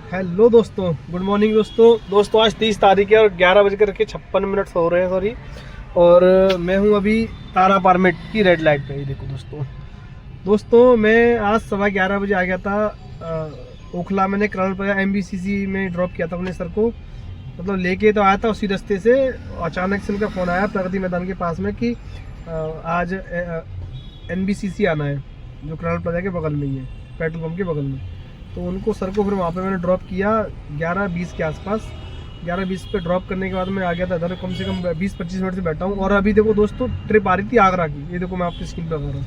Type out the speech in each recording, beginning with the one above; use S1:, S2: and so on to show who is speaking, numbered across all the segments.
S1: Hello दोस्तों, good morning दोस्तों आज 30 तारीख है और 11:56 हो रहे हैं सॉरी। और मैं हूं अभी तारा अपार्टमेंट की रेड लाइट पे। ही देखो दोस्तों मैं आज 11:15 बजे आ गया था ओखला। मैंने करल पर MBCC में ड्रॉप किया था अपने सर को, मतलब लेके तो आया था उसी रास्ते से। अचानक से उनका फ़ोन आया प्रगति मैदान के पास में कि आज NBCC आना है, जो करल प्लाजा के बगल में ही है, पेट्रोल पंप के बगल में। तो उनको सर को फिर वहाँ पे मैंने ड्रॉप किया 11:20 के आसपास। 11:20 पे ड्रॉप करने के बाद मैं आ गया था इधर। कम से कम 20-25 मिनट से बैठा हूँ। और अभी देखो दोस्तों, ट्रिप आ रही थी आगरा की। ये देखो मैं आपकी स्क्रीन पर बता रहा हूँ।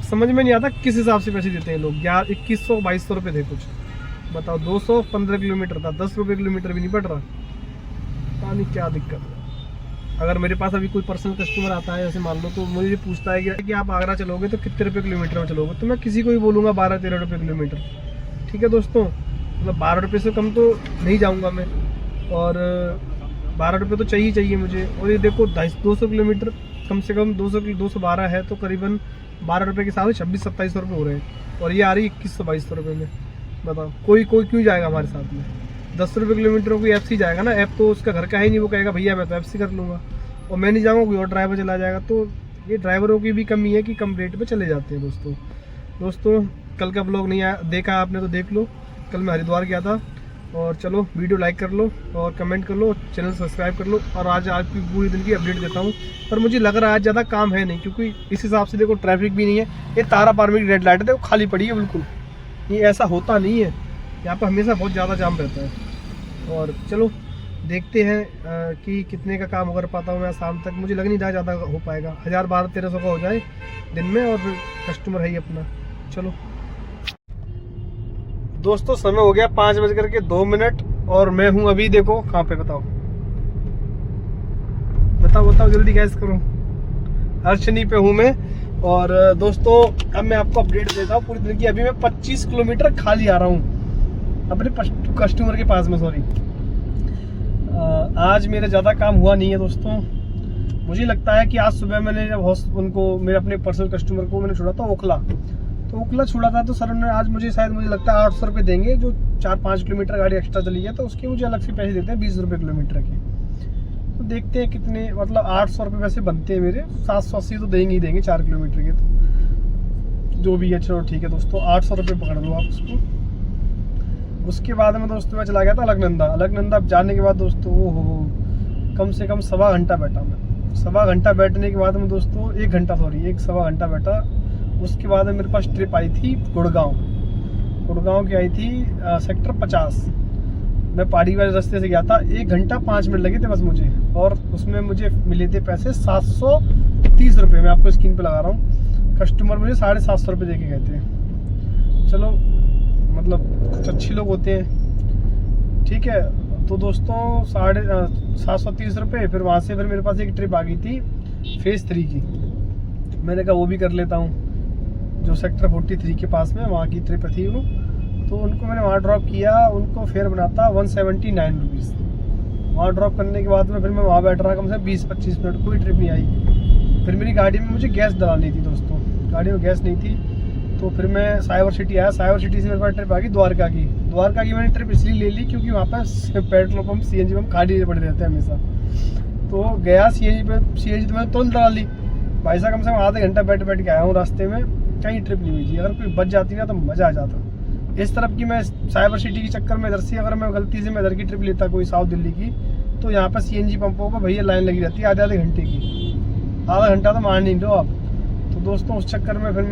S1: समझ में नहीं आता किस हिसाब से पैसे देते हैं लोग। 2100-2200 रुपये थे कुछ। बताओ, 215 किलोमीटर था, 10 रुपये किलोमीटर भी नहीं पड़ रहा। पता नहीं क्या दिक्कत है। अगर मेरे पास अभी कोई पर्सनल कस्टमर आता है, जैसे मान लो, तो मुझे पूछता है कि आप आगरा चलोगे तो कितने रुपये किलोमीटर में चलोगे, तो मैं किसी को भी बोलूँगा 12-13 रुपये किलोमीटर। ठीक है दोस्तों, मतलब 12 रुपये से कम तो नहीं जाऊंगा मैं। और 12 रुपये तो चाहिए मुझे। और ये देखो 200 किलोमीटर, कम से कम 212 है, तो करीबन 12 रुपये के साथ 26-27 रुपये हो रहे हैं। और ये आ रही 2100-2200 रुपये में। बताओ, कोई क्यों जाएगा हमारे साथ में। 10 रुपये किलोमीटर कोई FC जाएगा ना, ऐप तो उसका घर का है नहीं, वो कहेगा भैया मैं तो FC कर लूँगा। और मैं नहीं जाऊँगा, कोई और ड्राइवर चला जाएगा। तो ये ड्राइवरों की भी कमी है कि कम रेट पर चले जाते हैं दोस्तों। कल का ब्लॉग नहीं देखा आपने तो देख लो। कल मैं हरिद्वार गया था। और चलो, वीडियो लाइक कर लो और कमेंट कर लो, चैनल सब्सक्राइब कर लो। और आज की पूरी दिन की अपडेट देता हूँ। पर मुझे लग रहा है आज ज़्यादा काम है नहीं, क्योंकि इस हिसाब से देखो ट्रैफिक भी नहीं है। ये तारा अपार्टमेंट की रेड लाइट है, वो खाली पड़ी है बिल्कुल। ये ऐसा होता नहीं है, यहाँ पर हमेशा बहुत ज़्यादा जाम रहता है। और चलो देखते हैं कि कितने का काम कर पाता हूँ मैं शाम तक। मुझे लग नहीं रहा ज़्यादा हो पाएगा, 1000-1200-1300 का हो जाए दिन में। और कस्टमर है ही अपना। चलो दोस्तों, समय हो गया 5:02 और मैं हूं अभी, देखो कहाँ पे, बताओ जल्दी गैस करो। हर्षणी पे हूं मैं। और दोस्तों अब मैं आपको अपडेट देता हूँ पूरी दिन की। अभी मैं 25 किलोमीटर खाली आ रहा हूँ अपने कस्टमर के पास में। सॉरी, आज मेरा ज़्यादा काम हुआ नहीं है दोस्तों। मुझे लगता है कि आज सुबह मैंने जब उनको, मेरे अपने पर्सनल कस्टमर को मैंने छोड़ा था ओखला, तो ओखला छोड़ा था, तो सर ने आज मुझे लगता है 800 रुपये देंगे। जो 4-5 किलोमीटर गाड़ी एक्स्ट्रा चली है तो उसके मुझे अलग से पैसे देते हैं 20 रुपये किलोमीटर के। तो देखते हैं कितने, मतलब 800 रुपये वैसे बनते हैं मेरे। 780 तो देंगे 4 किलोमीटर के, तो जो भी है। चलो ठीक है दोस्तों, 800 रुपये पकड़ लो आप उसको। उसके बाद में दोस्तों मैं चला गया था अलकनंदा। जाने के बाद दोस्तों कम से कम 1.25 घंटा बैठा मैं। 1.25 घंटा बैठने के बाद में दोस्तों 1.25 घंटा बैठा। उसके बाद मेरे पास ट्रिप आई थी गुड़गांव की आई थी, सेक्टर 50। मैं पहाड़ी वाले रास्ते से गया था। 1 घंटा 5 मिनट लगे थे बस मुझे। और उसमें मुझे मिले थे पैसे 730 रुपये। मैं आपको स्क्रीन पे लगा रहा हूँ। कस्टमर मुझे 750 रुपये दे के गए थे। चलो, मतलब कुछ अच्छे लोग होते हैं। ठीक है, तो दोस्तों 730 रुपये। फिर वहाँ से मेरे पास एक ट्रिप आ गई थी फेज़ 3 की। मैंने कहा वो भी कर लेता हूँ, जो सेक्टर 43 के पास में वहाँ की ट्रिप थी वो। तो उनको मैंने वहाँ ड्रॉप किया। उनको फेयर बना था 179 रुपीज़। वहाँ ड्रॉप करने के बाद में फिर मैं वहाँ बैठ रहा कम से 20-25 मिनट, कोई ट्रिप नहीं आई। फिर मेरी गाड़ी में मुझे गैस डलानी थी दोस्तों, गाड़ी में गैस नहीं थी। तो फिर मैं साइबर सिटी आया। साइबर सिटी से मेरे पास ट्रिप आ गई द्वारका की मैंने ट्रिप इसलिए ले ली क्योंकि वहाँ पर पेट्रोल पंप CNG पंप खाली पड़े रहते हैं हमेशा। तो गया CNG तो मैंने तुरंत डाल ली भाई साहब। कम से कम आधा घंटा बैठ के आया हूँ रास्ते में, कहीं ट्रिप नहीं हुई थी। अगर कोई बच जाती ना तो मज़ा आ जाता। इस तरफ की मैं साइबर सिटी के चक्कर में इधर से, अगर मैं गलती से मैं इधर की ट्रिप लेता कोई साउथ दिल्ली की, तो यहाँ पर CNG पंपों पर भैया लाइन लगी रहती है आधे घंटे की। आधा घंटा तो मान नहीं लो आप। तो दोस्तों उस चक्कर में फिर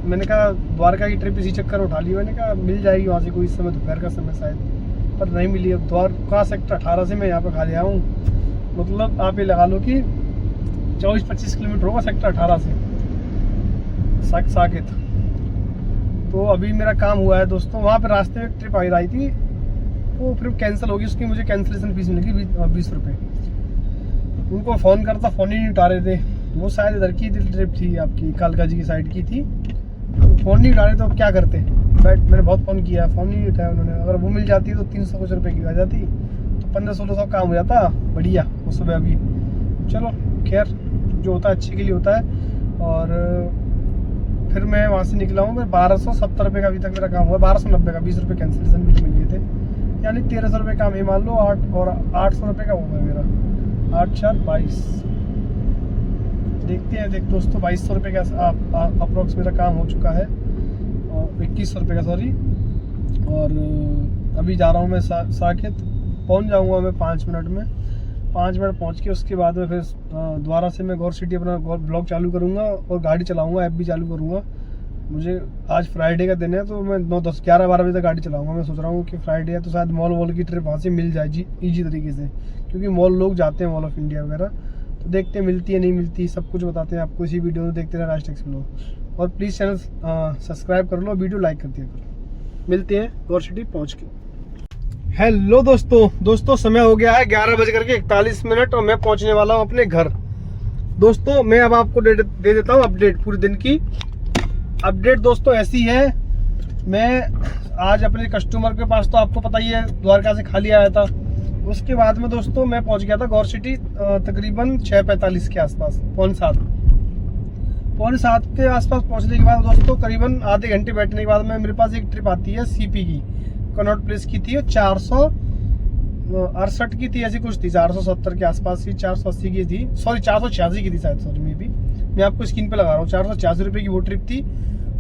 S1: मैंने कहा द्वारका की ट्रिप इसी चक्कर उठा ली। मैंने कहा मिल जाएगी वहाँ से कोई, इस समय दोपहर का समय शायद, पर नहीं मिली। अब द्वारका सेक्टर 18 से मैं यहाँ पर खा लिया हूँ। मतलब आप ये लगा लो कि 24-25 किलोमीटर होगा सेक्टर 18 से साकेत। तो अभी मेरा काम हुआ है दोस्तों। वहाँ पे रास्ते में ट्रिप आई रही थी, वो फिर कैंसिल होगी। उसकी मुझे कैंसिलेशन फीस मिलेगी 20 रुपये। उनको फ़ोन करता, फ़ोन ही नहीं उठा रहे थे। वो शायद इधर की ट्रिप थी, आपकी कालका जी की साइड की थी। फ़ोन नहीं उठा रहे तो क्या करते। मैंने बहुत फ़ोन किया, फ़ोन नहीं उठाया उन्होंने। अगर वो मिल जाती तो 300 कुछ रुपये की आ जाती, तो 1500-1600 काम हो जाता बढ़िया उस सुबह। अभी चलो खैर, जो होता है अच्छे के लिए होता है। और फिर मैं वहाँ से निकला हूँ। मैं 1270 रुपये का अभी तक मेरा काम हुआ, 1290 का, 20 रुपये कैंसिलेशन भी मिल गए थे, यानी 1300 रुपये काम ही मान लो। 800 रुपये का हो गया मेरा, 8 4 22। देखते हैं दोस्तों, 2200 रुपये का अप्रोक्स मेरा काम हो चुका है, और 2100 रुपये का, सॉरी। और अभी जा रहा हूँ मैं साकेत, पहुँच जाऊँगा मैं 5 मिनट में। 5 मिनट पहुँच के उसके बाद में फिर दोबारा से मैं गौर सिटी अपना ब्लॉग चालू करूँगा और गाड़ी चलाऊँगा, ऐप भी चालू करूँगा। मुझे आज फ्राइडे का दिन है, तो मैं 9 10 11 12 बजे तक गाड़ी चलाऊँगा। मैं सोच रहा हूँ कि फ्राइडे है तो शायद मॉल की ट्रिप वहाँ से मिल जाए ईजी तरीके से, क्योंकि मॉल लोग जाते हैं, मॉल ऑफ इंडिया वगैरह। तो देखते हैं मिलती है नहीं मिलती, सब कुछ बताते हैं आपको इसी वीडियो में। देखते रहे राज टेक्स ब्लॉग, और प्लीज़ चैनल सब्सक्राइब कर लो, वीडियो लाइक कर दिया करो। मिलते हैं गौर सिटी पहुँच के। हेलो दोस्तों, समय हो गया है 11:41 और मैं पहुंचने वाला हूं अपने घर। दोस्तों मैं अब आपको दे देता हूं अपडेट, पूरे दिन की अपडेट। दोस्तों ऐसी है, मैं आज अपने कस्टमर के पास, तो आपको पता ही है, द्वारका से खाली आया था। उसके बाद में दोस्तों मैं पहुंच गया था गौर सिटी तकरीबन 6:45 के आसपास, पौने 7 के आसपास पहुंचने के बाद दोस्तों करीबन आधे घंटे बैठने के बाद में मेरे पास एक ट्रिप आती है सीपी की, कनॉट प्लेस की थी। 468 की थी, ऐसी कुछ थी, 470 के आसपास की, 480 की थी, सॉरी 486 की थी शायद, सॉरी मे बी, मैं आपको स्क्रीन पे लगा रहा हूँ। 486 रुपये की वो ट्रिप थी।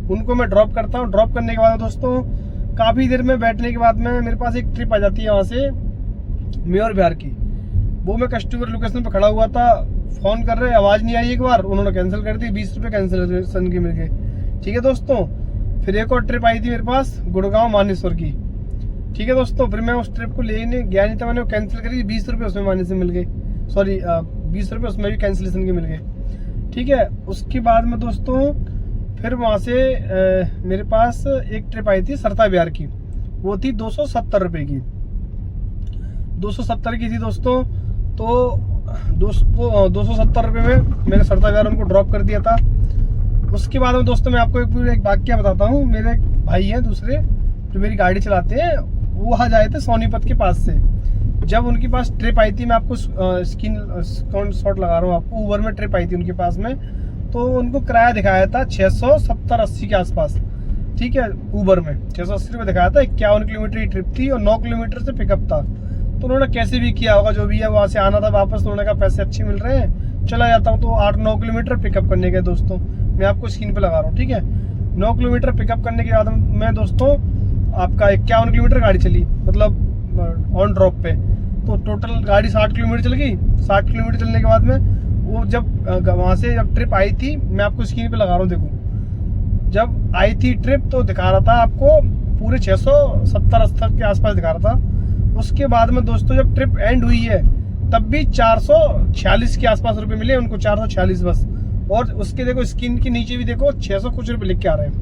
S1: उनको मैं ड्रॉप करता हूँ। ड्रॉप करने के बाद दोस्तों काफ़ी देर में बैठने के बाद में मेरे पास एक ट्रिप आ जाती है वहाँ से मेयर बिहार की। वो मैं कस्टमर लोकेशन पर खड़ा हुआ था, फ़ोन कर रहे, आवाज़ नहीं आई, एक बार उन्होंने कैंसिल कर दी, 20 रुपये कैंसिलेशन के मिल गए। ठीक है दोस्तों, फिर एक और ट्रिप आई थी मेरे पास गुड़गांव मानेसर की। ठीक है दोस्तों, फिर मैं उस ट्रिप को लेने गया नहीं था, मैंने वो कैंसिल करी, 20 रुपये उसमें माने से मिल गए, सॉरी 20 रुपये उसमें भी कैंसिलेशन के मिल गए। ठीक है, उसके बाद में दोस्तों फिर वहाँ से मेरे पास एक ट्रिप आई थी सरता बिहार की, वो थी 270 रुपये की, 270 की थी दोस्तों। तो 270 रुपये में मैंने सरता बिहार उनको ड्रॉप कर दिया था। उसके बाद में दोस्तों मैं आपको एक वाक्य बताता हूँ। मेरे भाई हैं दूसरे जो मेरी गाड़ी चलाते हैं, वो वहाँ जाए थे सोनीपत के पास से। जब उनके पास ट्रिप आई थी, मैं आपको स्क्रीन शॉट लगा रहा हूँ आपको, ऊबर में ट्रिप आई थी उनके पास में, तो उनको किराया दिखाया था 670-80 के आसपास। ठीक है, ऊबर में 680 रुपये दिखाया था। 51 किलोमीटर की ट्रिप थी और 9 किलोमीटर से पिकअप था। तो उन्होंने कैसे भी किया होगा, जो भी है, वहाँ से आना था वापस, तो उन्होंने कहा पैसे अच्छे मिल रहे हैं, चला जाता हूँ। तो 8-9 किलोमीटर पिकअप करने के दोस्तों, मैं आपको स्क्रीन पे लगा रहा हूँ। ठीक है, 9 किलोमीटर पिकअप करने के बाद मैं दोस्तों आपका 51 किलोमीटर गाड़ी चली, मतलब ऑन ड्रॉप पे। तो टोटल गाड़ी 60 किलोमीटर चल गई। 60 किलोमीटर चलने के बाद में वो जब वहाँ से जब ट्रिप आई थी, मैं आपको स्क्रीन पे लगा रहा हूँ, देखो, जब आई थी ट्रिप तो दिखा रहा था आपको पूरे 670-80 के आसपास दिखा रहा था। उसके बाद में दोस्तों जब ट्रिप एंड हुई है, तब भी 446 के आसपास रुपये मिले उनको, 446 बस। और उसके देखो स्क्रीन के नीचे भी देखो 600 कुछ रुपये लिख के आ रहे हैं।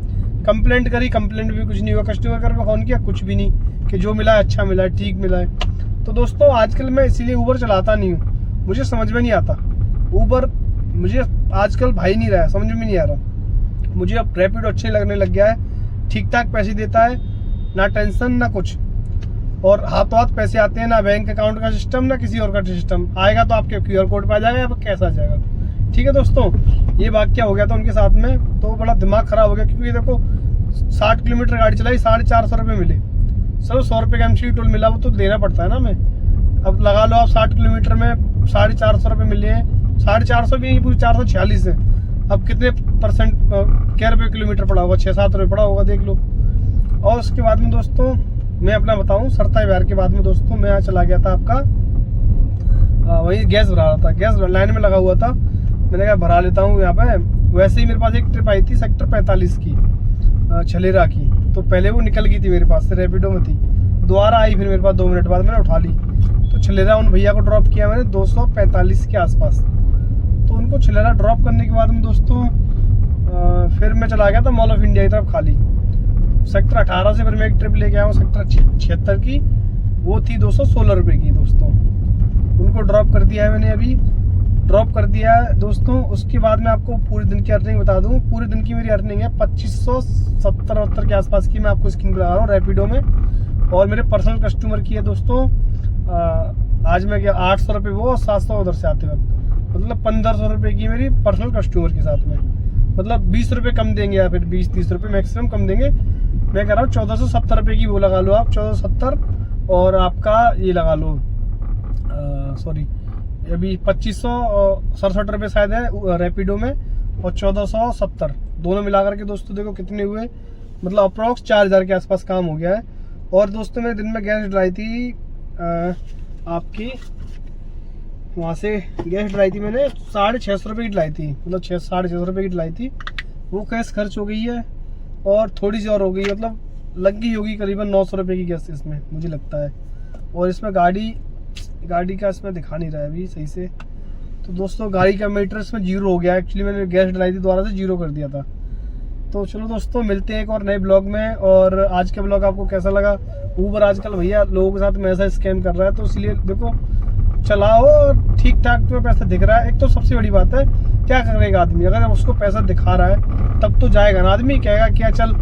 S1: कंप्लेंट करी, कंप्लेंट भी कुछ नहीं हुआ, कस्टमर केयर को फोन किया, कुछ भी नहीं, कि जो मिला है अच्छा मिला है, ठीक मिला है। तो दोस्तों आजकल मैं इसीलिए ऊबर चलाता नहीं हूँ, मुझे समझ में नहीं आता ऊबर, मुझे आजकल भाई नहीं रहा है, समझ में नहीं आ रहा। मुझे अब रैपिडो अच्छे लगने लग गया है, ठीक ठाक पैसे देता है, ना टेंशन ना कुछ, और हाथों हाथ पैसे आते हैं, ना बैंक अकाउंट का सिस्टम ना किसी और का सिस्टम। आएगा तो आपके QR कोड पे आ जाएगा या कैसा आ जाएगा। ठीक है दोस्तों, ये वाक्य हो गया था उनके साथ में, तो बड़ा दिमाग खराब हो गया, क्योंकि देखो 60 किलोमीटर गाड़ी चलाई, 450 रुपये मिले। चलो 100 रुपये का MC टोल मिला, वो तो देना पड़ता है ना हमें। अब लगा लो आप 60 किलोमीटर में 450 रुपये मिले हैं, 450 भी नहीं, पूरी 446 है। अब कितने परसेंट क्या रुपये किलोमीटर पड़ा होगा, 6-7 रुपये पड़ा होगा, देख लो। और उसके बाद में दोस्तों मैं अपना बताऊं, सरता बिहार के बाद में दोस्तों मैं यहाँ चला गया था आपका वही गैस भरा रहा था, गैस लाइन में लगा हुआ था, मैंने कहा भरा लेता हूँ यहाँ पे। वैसे ही मेरे पास एक ट्रिप आई थी सेक्टर 45 की, छलेरा की, तो पहले वो निकल गई थी मेरे पास से, रैपिडो में थी, दोबारा आई फिर मेरे पास 2 मिनट बाद मैंने उठा ली। तो छलेरा उन भैया को ड्रॉप किया मैंने 245 के आसपास। तो उनको छलेरा ड्रॉप करने के बाद में दोस्तों फिर मैं चला गया था मॉल ऑफ इंडिया की तरफ खाली। सेक्टर 18 से फिर मैं एक ट्रिप लेके आया हूँ सेक्टर 76 की, वो थी 216 रुपये की दोस्तों। उनको ड्रॉप कर दिया है मैंने, अभी ड्रॉप कर दिया है दोस्तों। उसके बाद मैं आपको पूरे दिन की अर्निंग बता दूं। पूरे दिन की मेरी अर्निंग है 2570 के आसपास की, मैं आपको स्क्रीन पर लगा रहा हूँ रैपिडो में। और मेरे पर्सनल कस्टमर की है दोस्तों, आज मैं गया 800 रुपये वो, 700 उधर से आते वक्त, मतलब 1500 रुपये की मेरी पर्सनल कस्टमर के साथ में। मतलब 20 रुपये कम देंगे या फिर 20-30 रुपये मैक्सिमम कम देंगे। मैं कह रहा हूँ 1470 रुपये की वो लगा लो आप, 1470, और आपका ये लगा लो सॉरी अभी 2567 रुपये शायद है रैपिडो में, और 1470 दोनों मिला करके दोस्तों देखो कितने हुए, मतलब अप्रॉक्स 4000 के आसपास काम हो गया है। और दोस्तों मैंने दिन में गैस डलाई थी आपकी वहाँ से गैस डलाई थी मैंने 650 रुपये की डलाई थी, मतलब 650 रुपये की डलाई थी। वो गैस खर्च हो गई है और थोड़ी सी और हो गई, मतलब लग गई होगी करीबन 900 रुपये की गैस इसमें मुझे लगता है। और इसमें गाड़ी का इसमें दिखा नहीं रहा है अभी सही से, तो दोस्तों गाड़ी का मीटर इसमें 0 हो गया। एक्चुअली मैंने गैस डलाई थी दोबारा से 0 कर दिया था। तो चलो दोस्तों मिलते हैं एक और नए ब्लॉग में। और आज का ब्लॉग आपको कैसा लगा? ऊबर आजकल भैया लोगों के साथ में ऐसा स्कैम कर रहा है, तो इसलिए देखो चलाओ ठीक ठाक तुम्हें पैसा दिख रहा है। एक तो सबसे बड़ी बात है, क्या करेगा आदमी, अगर उसको पैसा दिखा रहा है तब तो जाएगा ना। आदमी कहेगा क्या चल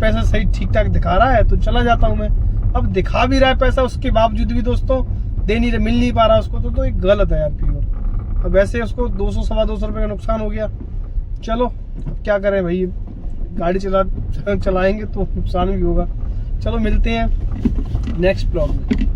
S1: पैसा सही ठीक ठाक दिखा रहा है तो चला जाता हूँ मैं। अब दिखा भी रहा है पैसा, उसके बावजूद भी दोस्तों मिल नहीं पा रहा उसको, तो एक गलत है यार प्योर। अब वैसे उसको 200-225 रुपये का नुकसान हो गया। चलो अब क्या करें भाई, गाड़ी चलाएंगे तो नुकसान भी होगा। चलो मिलते हैं नेक्स्ट ब्लॉग में।